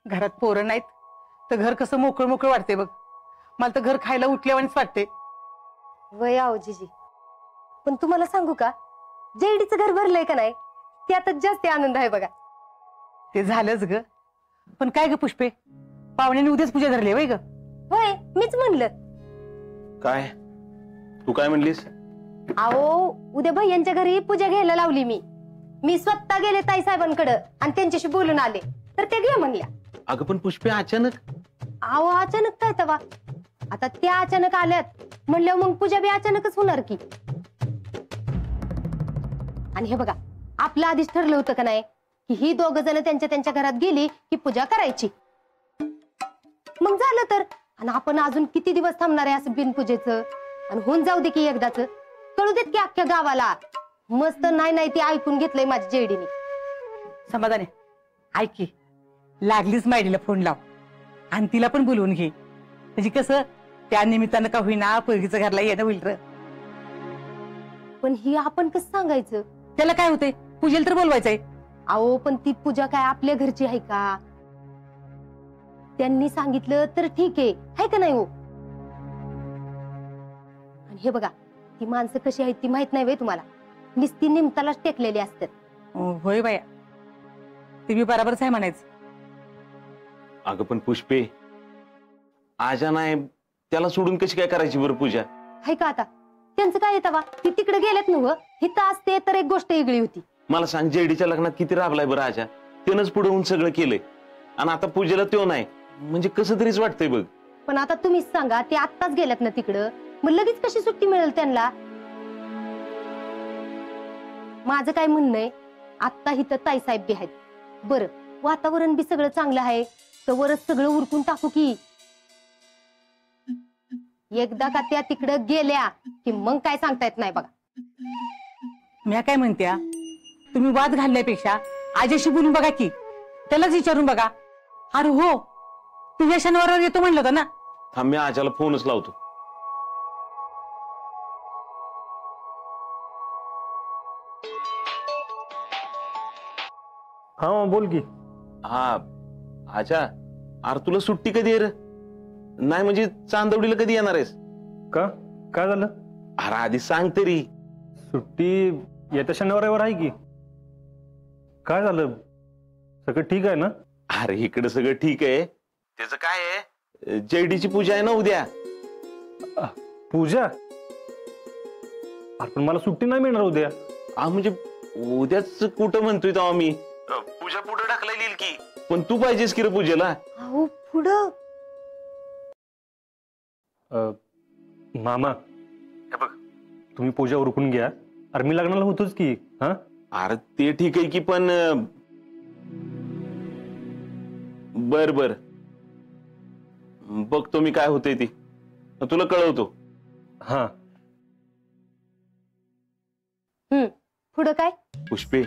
घरात पोरं नाहीत तर घर कसं मोकळं मोकळं वाटते बघ. मला तर घर खायला उठल्यावानीच वाटते. वय आहो जीजी, पण तुम्हाला सांगू का, जेडीचं घर भरलंय का नाही त्यातच जास्त आनंद आहे बघा. ते झालंच ग, पण काय ग पुष्पे, पाहुण्याने उद्याच पूजा धरली वय ग? होय, मीच म्हणलं. काय तू काय म्हणलीस? अहो उद्या भैयांच्या घरी पूजा घ्यायला लावली मी स्वतः गेले ताई साहेबांकडे आणि त्यांच्याशी बोलून आले तर ते घे म्हणल्या. अगं पण पुष्पे अचानक? अहो अचानक काय तवा, आता त्या अचानक आल्यात म्हणल्यावर मग पूजा बी अचानकच होणार की. आणि हे बघा, आपलं आधीच ठरलं होतं का नाही की ही दोघ जण त्यांच्या घरात गेली की पूजा करायची. मग झालं तर, आणि आपण अजून किती दिवस थांबणार आहे असं बिनपूजेचं? आणि होऊन जाऊ दे की एकदाच, कळू देत की अख्ख्या गावाला. मस्त नाही ते ऐकून घेतलंय माझ्या जेडीने. समाधाने ऐक की, लागलीच मायडीला फोन लाव आणि तिला पण बोलवून घे. म्हणजे कसं त्या निमित्तानं का होईना पोरगीचं घरला येणं होईल र. पण ही आपण कसं सांगायचं? त्याला काय होतंय, पूजेला तर बोलवायचंय. अहो पण ती पूजा काय आपल्या घरची आहे का? त्यांनी सांगितलं तर ठीक आहे का नाही हो? आणि हे बघा, ती माणसं कशी आहेत ती माहित नाही वे तुम्हाला, नुसती निमतालाच टेकलेली असतात. होय बाया, ते मी बरोबरच आहे म्हणायचं. अगं पण पुष्पे, आजा नाही त्याला सोडून कशी काय करायची बरं पूजा? हाय का आता त्यांचं काय येतं बा, ती तिकडे गेलेत नव्ह, हिथं असते तर एक गोष्ट वेगळी होती. मला सांग, जेडीच्या लग्नात किती राबलाय बरं आजा, त्यानंच पुढे होऊन सगळं केलंय आणि आता पूजेला तो नाही, म्हणजे कसं तरीच वाटतंय बघ. पण आता तुम्हीच सांगा, ते आत्ताच गेल्यात ना तिकडं, मग लगेच कशी सुट्टी मिळेल त्यांना? माझं काय म्हणणं आहे, आत्ता इथं ताईसाहेब बी आहेत, बरं वातावरण बी सगळं चांगलं आहे, तर वरच सगळं उरकून टाकू की. एकदा का त्या तिकडं गेल्या की मग काय सांगता येत नाही बघा. मी काय म्हणत्या, तुम्ही वाद घालण्यापेक्षा आजीशी बोलून बघा की, त्यालाच विचारून बघा. अरे हो, तुझ्या शनिवारवर येतो म्हणलं होतं ना. थांब, मी आजाला फोनच लावतो. हा बोल की. हा आजा, अरे तुला सुट्टी कधी आहे रे? नाही म्हणजे चांदवडीला कधी येणार आहेस? का, काय झालं? अरे आधी सांग तरी. सुट्टी येत्या शनिवार आहे की. काय झालं, सगळं ठीक आहे ना? अरे इकडे सगळं ठीक आहे. त्याचं काय आहे, जेडीची पूजा आहे ना उद्या. पूजा? पण मला सुट्टी नाही मिळणार उद्या. म्हणजे उद्याच कुठं म्हणतोय तेव्हा मी, पूजा पुढे ढकलायला येईल की, पण तू पाहिजेस की रे पूजेला. अहो पुढं मामा, हे बघ, तुम्ही पूजा उरकून घ्या. अरे मी लग्नाला होतोच की. हा अरे ते ठीक आहे की, पण बर बर बघतो मी काय होतंय ती, तुला कळवतो. हा पुढं काय? पुष्पे,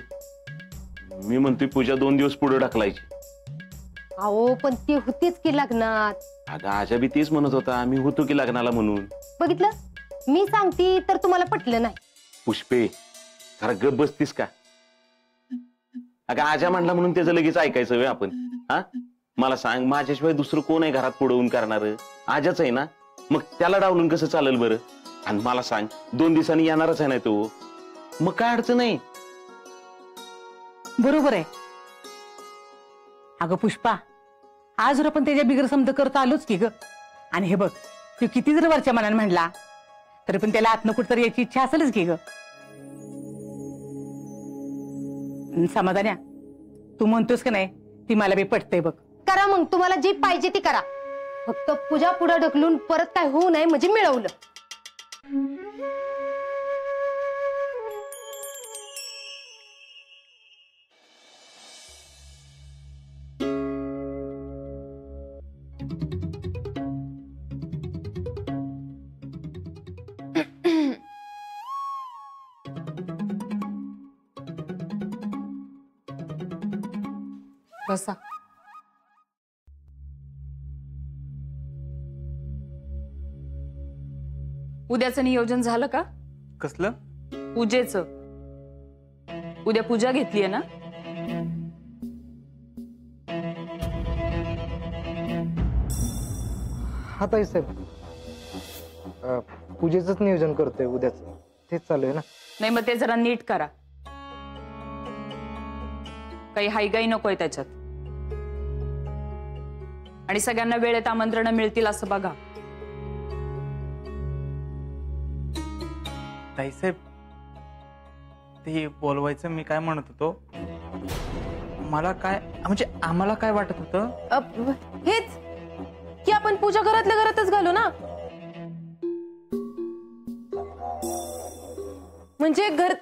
मी म्हणतोय पूजा 2 दिवस पुढे ढकलायची. अहो पण ती होतीच की लग्नात. अगं आजा बी तेच म्हणत होता, मी होतो की लग्नाला म्हणून. बघितलं, मी सांगते तर तुम्हाला पटलं नाही. पुष्पे जरा गप बसतीस का? अगं आजा म्हणला म्हणून त्याचं लगेच ऐकायचं वे आपण? हा मला सांग, माझ्याशिवाय दुसरं कोण आहे घरात पुढवून करणार? आजाच आहे ना, मग त्याला डावलून कसं चालेल बरं? आणि मला सांग, 2 दिवसांनी येणारच आहे ना तो, मग काय अडचण नाही. बरोबर आहे. अगं पुष्पा, आज जर आपण त्याच्या बिगर समज करता आलोच की ग. आणि हे बघ, तू किती जर वरच्या मनाने म्हणला तरी पण त्याला आतनं कुठतरी याची इच्छा असेलच की ग. समाधान्या, तू म्हणतोस का नाही, ती मला बी पटतंय बघ. करा मग, तुम्हाला जी पाहिजे ती करा, फक्त पूजा पुढे ढकलून परत काय होऊ नये म्हणजे मिळवलं. बसा. उद्याचं नियोजन झालं का? कसलं? पूजेचं. उद्या पूजा घेतलीये ना? हा ताई साहेब, पूजेचंच नियोजन करतोय उद्याच, तेच चालू आहे ना. नाही मग ते जरा नीट करा. काही हायगाई नकोय त्याच्यात. आणि सगळ्यांना वेळेत आमंत्रण मिळतील असं बघा. ताईसाहेब, ते बोलवायचं मी काय म्हणत होतो, मला काय म्हणजे आम्हाला काय वाटत होतं, हेच की आपण पूजा घरातल्या घरातच घालू ना. म्हणजे घर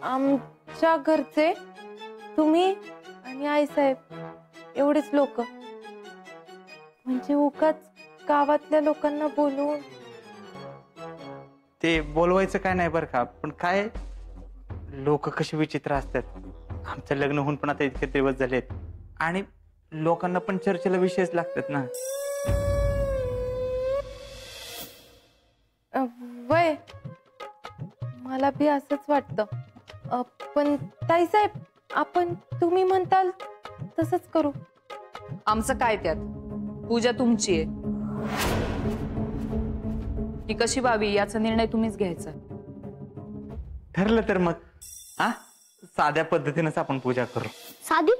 आमच्या घरचे तुम्ही आणि आई साहेब एवढेच लोक, म्हणजे उगाच गावातल्या लोकांना बोलवून. ते बोलवायचं काय नाही बरं का, पण काय लोक कशी विचित्र असतात. आमचं लग्न होऊन पण आता इतके दिवस झालेत आणि लोकांना पण चर्चेला विषयच लागतात ना. वय मला बी असंच वाटतं. पण ताईसाहेब, आपण तुम्ही म्हणताल तसंच करू. आमचं काय त्यात, पूजा तुमची आहे. ती कशी व्हावी याचा निर्णय तुम्हीच घ्यायचा. ठरलं तर मग हा साध्या पद्धतीनेच आपण पूजा करू. साधी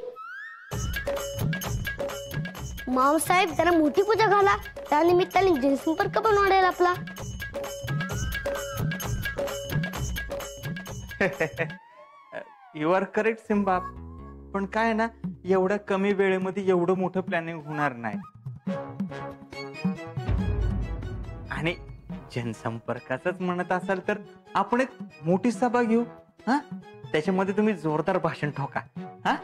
मावसाहेब, जरा मोठी पूजा घाला, त्यानिमित्ताने जनसंपर्क पण वाढेल आपला. यू आर करेक्ट सिम्बा, पण काय ना, एवढ्या कमी वेळेमध्ये एवढं मोठं प्लॅनिंग होणार नाही. आणि जनसंपर्काच म्हणत असाल तर आपण एक मोठी सभा घेऊ. हा, त्याच्यामध्ये तुम्ही जोरदार भाषण ठोका. हा,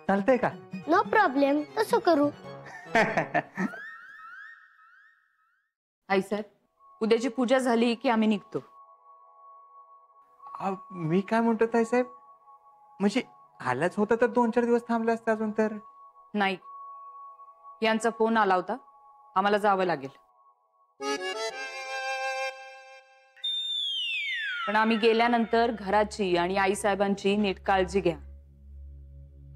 चालतंय का? नो प्रॉब्लेम, तसं करू. आई साहेब, उद्याची पूजा झाली की आम्ही निघतो. मी काय म्हणतो ताईसाहेब, म्हणजे आलाच होता तर 2-4 दिवस थांबले असते अजून तर. नाही, यांचा फोन आला होता, आम्हाला जावं लागेल. पण आम्ही गेल्यानंतर घराची आणि आई साहेबांची नीट काळजी घ्या.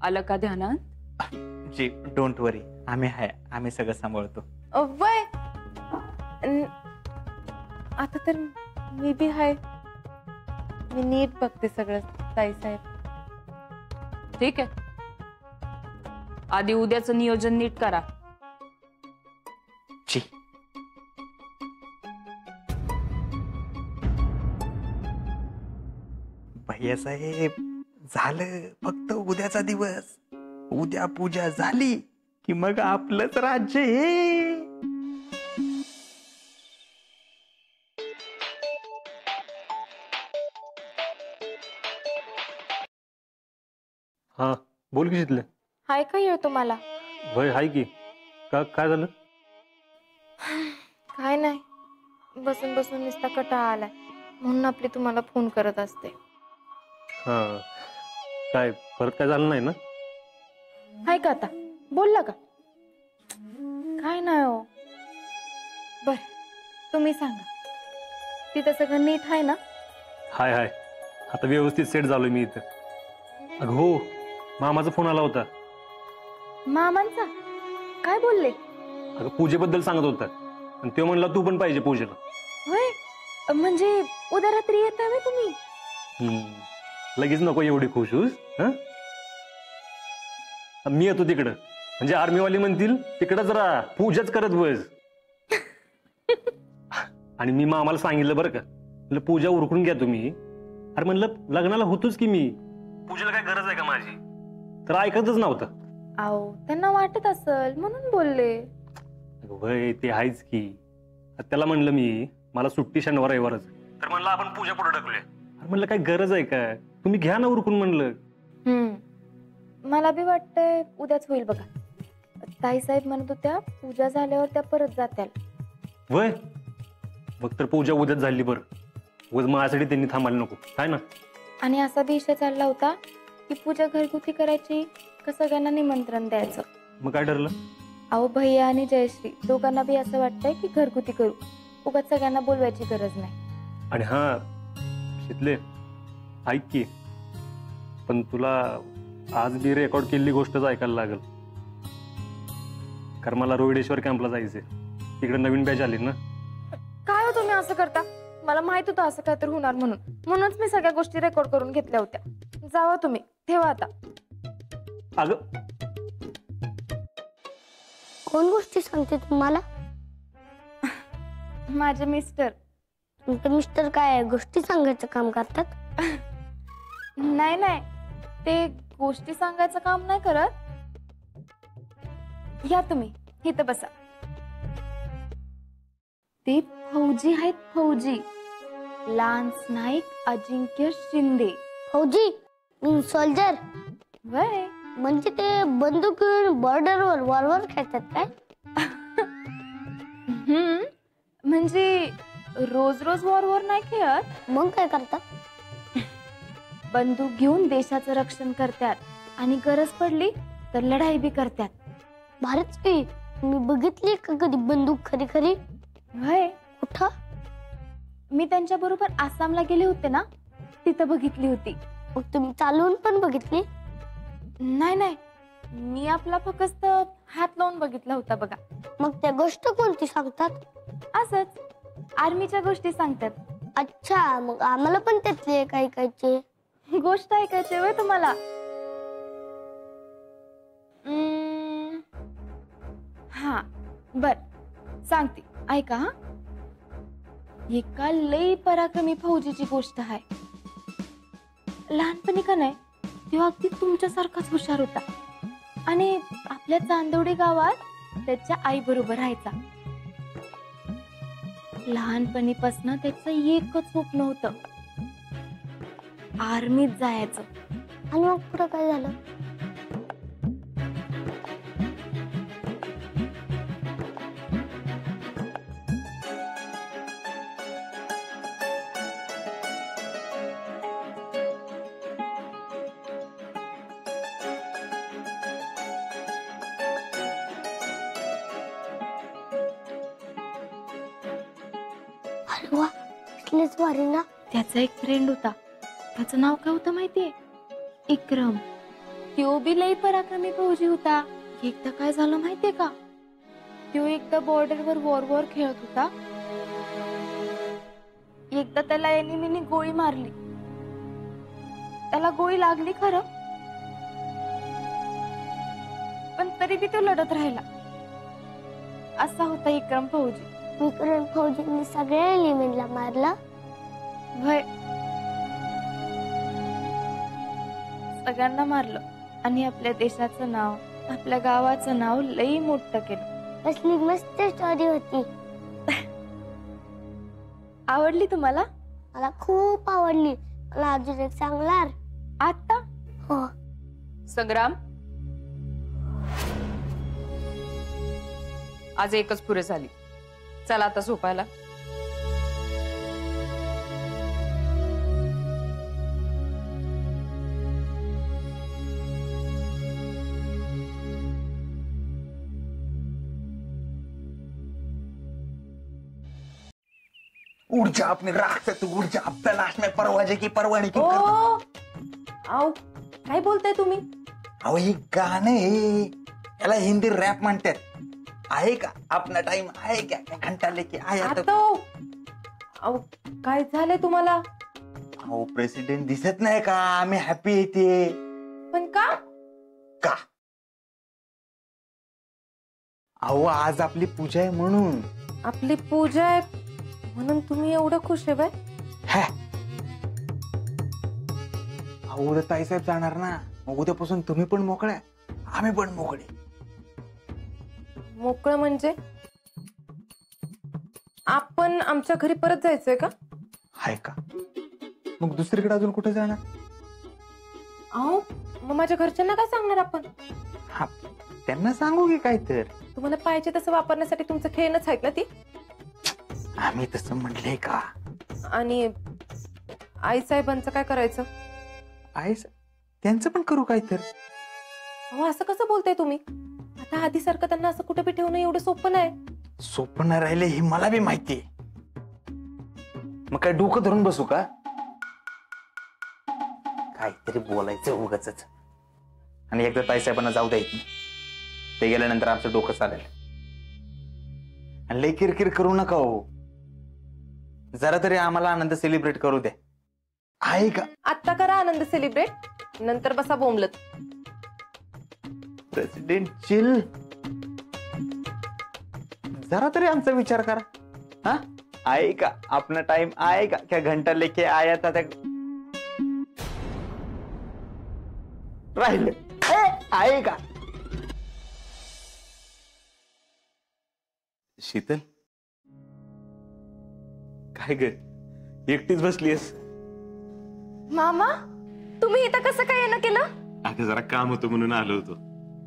आलं का ध्यानात? जी, डोंट वरी, आम्ही आहे, आम्ही सगळं सांभाळतो. वय आता तर मी बी आहे, मी नीट बघते सगळं ताईसाहेब. ठीक आहे, आधी उद्याचं नियोजन नीट करा. जी. भैया साहेब, झालं फक्त उद्याचा दिवस. उद्या पूजा झाली की मग आपलंच राज्य हे. हा बोल की शितले. हाय का येऊ तुम्हाला? वय हाय की. काय झालं? काय नाही, बसून बसून नुसता कटाळा आलाय, म्हणून आपली तुम्हाला फोन करत असते. हा, काय परत काय झालं नाही ना? हाय का आता बोलला का? काय नाही हो. बर, तुम्ही सांगा, तिथं सगळं नीट आहे ना? हाय हाय, आता व्यवस्थित सेट झालोय मी इथं. अगं हो, मामाचा फोन आला होता. मामांचा? काय बोलले? अगं पूजेबद्दल सांगत होता, आणि तो म्हणला तू पण पाहिजे पूजेला. होय, म्हणजे उद्या रात्री येताय व्हय तुम्ही? लगेच नको एवढी खुश होस. मी येतो तिकडं, म्हणजे आर्मीवाली म्हणतील तिकडं जरा पूजाच करत बस. आणि मी मामाला सांगितलं बरं का, म्हणलं पूजा उरकून घ्या तुम्ही. अरे म्हणलं लग्नाला होतोच की मी, पूजेला काय गरज आहे का माझी? तर ऐकतच नव्हतं. आओ, त्यांना वाटत असेल म्हणून बोलले. वय ते आहेच की. त्याला म्हणलं मी, मला सुट्टी शनिवार रविवारच, तर म्हणलं आपण पूजा पुढे ढकलूया. अरे म्हणलं काय गरज आहे का, तुम्ही घ्या ना उरकून म्हणलं. मला बी वाटतंय उद्याच होईल बघा. ताईसाहेब म्हणत होत्या पूजा झाल्यावर त्या परत जात्याल. वय बघ, तर पूजा उद्याच झाली बरं, उगाच माझ्यासाठी त्यांनी थांबायला नको, काय ना. आणि असा बी विषय चालला होता की पूजा घरगुती करायची का सगळ्यांना निमंत्रण द्यायचं. मग काय ठरलं? अहो, भैया आणि जयश्री दोघांना बी असं वाटतंय की घरगुती करू, उगाच सगळ्यांना बोलवायची गरज नाही. आणि हा शितले, ऐक की, पण तुला आज बी रेकॉर्ड केलेली गोष्टच ऐकायला लागल. कारण मला रोहिडेश्वर कॅम्पला जायचंय. तिकडे नवीन बॅच आली ना. काय हो तुम्ही असं करता? मला माहित होतं असं काहीतरी होणार म्हणून. म्हणूनच मी सगळ्या गोष्टी रेकॉर्ड करून घेतल्या होत्या. जावा तुम्ही, ठेवा आता. अगं कोण गोष्टी सांगते तुम्हाला? माझे मिस्टर. तुमचे मिस्टर काय गोष्टी सांगायचं काम करतात? नाही नाही, ते गोष्टी सांगायचं काम नाही करत. या तुम्ही इथं बसा. ते फौजी आहेत, फौजी. लान्स नाईक अजिंक्य शिंदे. फौजी सोल्जर वय म्हणजे ते बंदूक घेऊन बॉर्डरवर वॉरवर खेळतात काय? म्हणजे रोज रोज वॉर नाही खेळत. मग काय करतात? बंदूक घेऊन देशाचं रक्षण करतात आणि गरज पडली तर लढाई बी करतात. भारत की मी बघितली का कधी बंदूक खरी खरी? वय कुठं? मी त्यांच्या बरोबर आसामला गेले होते ना, तिथं बघितली होती. मग तुम्ही चालवून पण बघितली? नाही नाही, मी आपला फक्त हात लावून बघितला होता बघा. मग त्या गोष्ट कोणती सांगतात? असंच आर्मीच्या गोष्टी सांगतात. अच्छा, मग आम्हाला पण त्यातले एक ऐकायचे. गोष्ट ऐकायची होय तुम्हाला? हा बर, सांगते ऐका. हा, एका लई पराक्रमी फौजीची गोष्ट आहे. लहानपणी का नाही तेव्हा अगदी तुमच्यासारखाच हुशार होता आणि आपल्या चांदवडी गावात त्याच्या आई बरोबर राहायचा. लहानपणीपासून त्याचं एकच स्वप्न होतं, आर्मीत जायचं. आणि मग पुढे काय झालं? अरे वा, इथलेच वारी ना. त्याचा एक फ्रेंड होता, त्याचं नाव काय होतं माहितीये? इक्रम. त्यो बी लई पराक्रमी फौजी होता. एकदा काय झालं माहितीये का? त्यो एकदा बॉर्डरवर वॉर खेळत होता. एकदा त्याला एनिमीने गोळी मारली. त्याला गोळी लागली खरं, पण तरी बी तो लढत राहिला. असा होता इक्रम फौजी. विक्रम फौजींनी सगळ्या एलिमेंटला मारलं. भय सगळ्यांना मारलं आणि आपल्या देशाचं नाव, आपल्या गावाचं नाव लई मोठं केलं. कसली मस्त स्टोरी होती. आवडली तुम्हाला? मला खूप आवडली. मला अजून एक सांगणार आता? हो. संग्राम, आज एकच पुरे झाली. चला आता झोपायला. उठ जा अपने राख से, तू उठ जा. अब तलाश में परवाजे की परवाने की. आओ, काय बोलताय तुम्ही? अहो हे गाणं आहे, याला हिंदी रॅप म्हणतात. आहे का अपना टाइम आहे क्या? घंटा लेके आया तो. आओ, काय झालंय तुम्हाला? अहो प्रेसिडेंट दिसत नाही का? आम्ही हॅपी येते. पण का? का? अहो आज आपली पूजा आहे म्हणून. आपली पूजा आहे म्हणून तुम्ही एवढं खुश आहे? अहो उद्या ताईसाहेब जाणार ना, मग उद्यापासून तुम्ही पण मोकळ्या, आम्ही पण मोकळे. मोकळं म्हणजे आपण आमच्या घरी परत जायचंय का? आहे का? मग दुसरीकडे अजून कुठे जाणार? अहो मग माझ्या घरच्यांना काय सांगणार आपण? हा, त्यांना सांगू की काय तर. तुम्हाला पाहिजे तसं वापरण्यासाठी तुमचं खेळणंच आहे ना ती? आम्ही तसं म्हणले का? आणि आई साहेबांचं काय करायचं? आई त्यांचं पण करू काय तर. अहो असं कसं बोलताय तुम्ही? आता आधी सारखं त्यांना असं कुठे बी ठेवणं एवढं सोपं नाही. सोपं नाही राहिले हे मला बी माहितीये. मग काय डोकं धरून बसू का? काहीतरी बोलायचं उगाच. आणि एकदा ताईसाहेबांना जाऊ द्यायचं. ते गेल्यानंतर आमचं डोकं चालेल. आणि लई किरकिर करू नका हो. जरा तरी आम्हाला आनंद सेलिब्रेट करू द्या. आहे का? आत्ता करा आनंद सेलिब्रेट, नंतर बसा बोंबलत. President chill. जरा तरी आमचा विचार करा. हा, आहे का अपना टाइम आएगा क्या घंटा लेके आया था राहिलं आहे का? शीतल, काय ग एकटीच बसलीस? मामा तुम्ही इथं कसं काय येणं केलं? अगं जरा काम होतं म्हणून आलो होतो.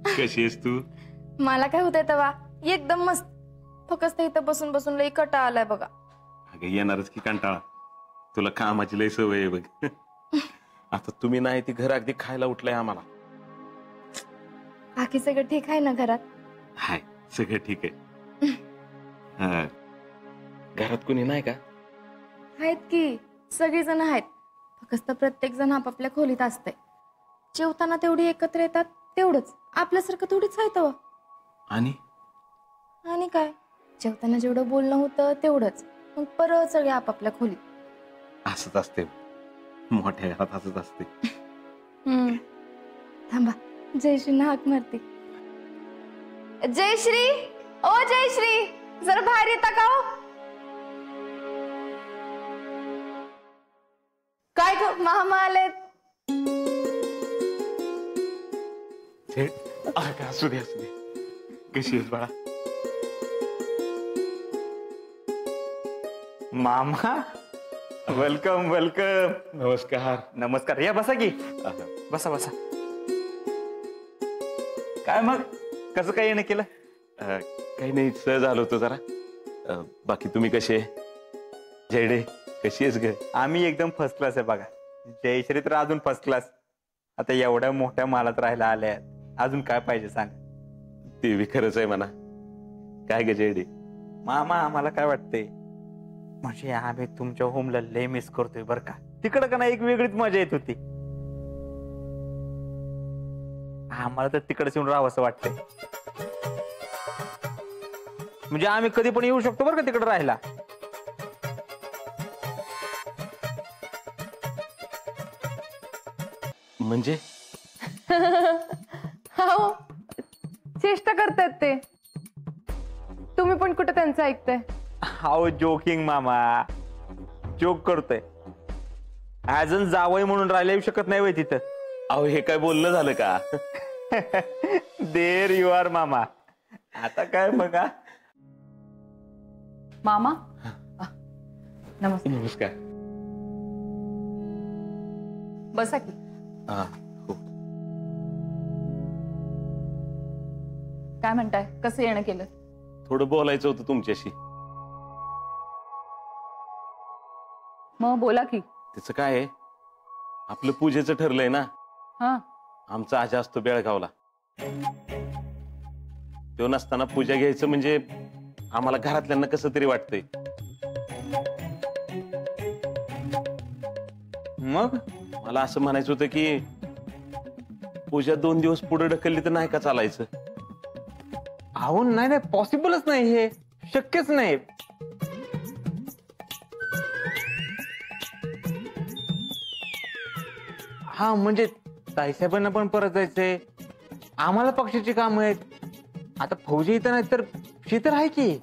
कशी आहेस तू? मला काय होतंय तेव्हा एकदम मस्त. फक्त इथं बसून बसून लई कटा आलाय बघा. अगं येणारच की कंटाळा. तुला कामाची लय सवय आहे बघ. आता तुम्ही नाही ती घर अगदी खायला उठलंय आम्हाला. बाकी सगळं ठीक आहे ना घरात? हाय सगळं ठीक आहे. हा. घरात कोणी नाही का? आहेत की सगळीजण आहेत. फक्त प्रत्येक जण आपापल्या खोलीत असते. जेवताना तेवढी एकत्र येतात तेवढंच. आपल्यासारखं थोडीच आहे तेव्हा. आणि काय, जेवताना जेवढं बोलणं होतं तेवढंच. मग परत सगळे आपापल्या खोलीत. असंच असते मोठ्या घरात, असंच असते. थांबा, जयश्री हाक मारते. जयश्री, ओ जयश्री, जरा बाहेर येता का हो? काय ग मामा आलेत? असू दे असू दे. कशी आहेस बाळा? मामा वेलकम वेलकम. नमस्कार. नमस्कार. या बसा की. बसा बसा. काय मग कसं काय येणं केलं? काही नाही, सहज आलो होतो जरा. बाकी तुम्ही कसे? जयडे कशी आहेस ग? आम्ही एकदम फर्स्ट क्लास आहे बघा. जयश्री तर अजून फर्स्ट क्लास. आता एवढ्या मोठ्या मालात राहायला आल्या, अजून काय पाहिजे सांग. ते बी खरंच आहे म्हणा. काय ग जयडे? मामा आम्हाला काय वाटतंय, म्हणजे आम्ही तुमच्या होमला लय मिस करतोय बर का. तिकडं का नाही एक वेगळीच मजा येत होती. आम्हाला तर तिकडच येऊन राहावं असं वाटतंय. म्हणजे आम्ही कधी पण येऊ शकतो बरं का तिकडे राहायला. म्हणजे हो, चेष्टा करतात ते. तुम्ही पण कुठं त्यांचं ऐकताय? हाऊ जोकिंग मामा, जोक करतोय. अजून जावई म्हणून राहायला येऊ शकत नाही वय तिथं? अहो हे काय बोलणं झालं का? देर यू आर मामा. आता काय बघा. मामा नमस्कार. नमस्कार. बसा की. हो. काय म्हणताय, कसं येणं केलं? थोडं बोलायचं होतं तुमच्याशी. मग बोला की. त्याचं काय आहे, आपलं पूजेचं ठरलंय ना. हा, आमचा आजा असतो बेळगावला. तो नसताना पूजा घ्यायचं म्हणजे आम्हाला घरातल्यांना कसं तरी वाटतंय. मग मला असं म्हणायचं होतं की पूजा 2 दिवस पुढे ढकलली तर नाही का चालायचं? अहो नाही नाही, पॉसिबलच नाही, हे शक्यच नाही. हा म्हणजे ताईसाहेबांना पण परत जायचंय, आम्हाला पक्षाची काम आहेत. आता फौजी इथं नाही तर शीतर आहे की.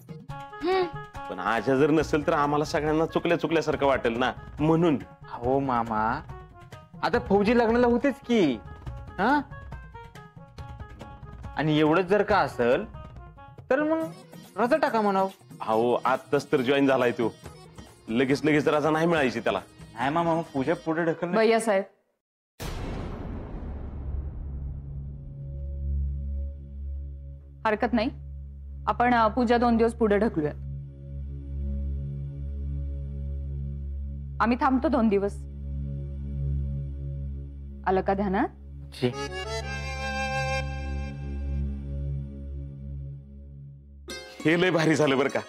पण आजा जर नसेल तर आम्हाला सगळ्यांना चुकल्यासारखं वाटेल ना, म्हणून. हो मामा, आता फौजी लग्नाला होतेच की. हा, आणि एवढंच जर का असेल तर मग रजा टाका म्हणाव. अहो आत्ताच तर जॉईन झालाय तो, लगेच रजा नाही मिळायची त्याला. नाही मामा, मग पूजा पुढे ढकल. भैया साहेब, हरकत नाही, आपण पूजा 2 दिवस पुढे ढकलूया. आम्ही थांबतो 2 दिवस. आलं का ध्यानात? जी. हे लय भारी झालं बरं का.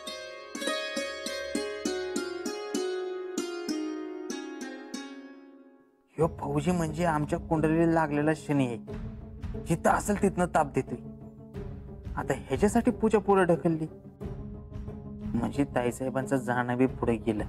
ह्यो फौजी म्हणजे आमच्या कुंडलीला लागलेला शनी आहे. जिथं असेल तिथनं ताप देतोय. आता ह्याच्यासाठी पूजा पुढे ढकलली म्हणजे ताईसाहेबांचं जाणं बी पुढे गेलं.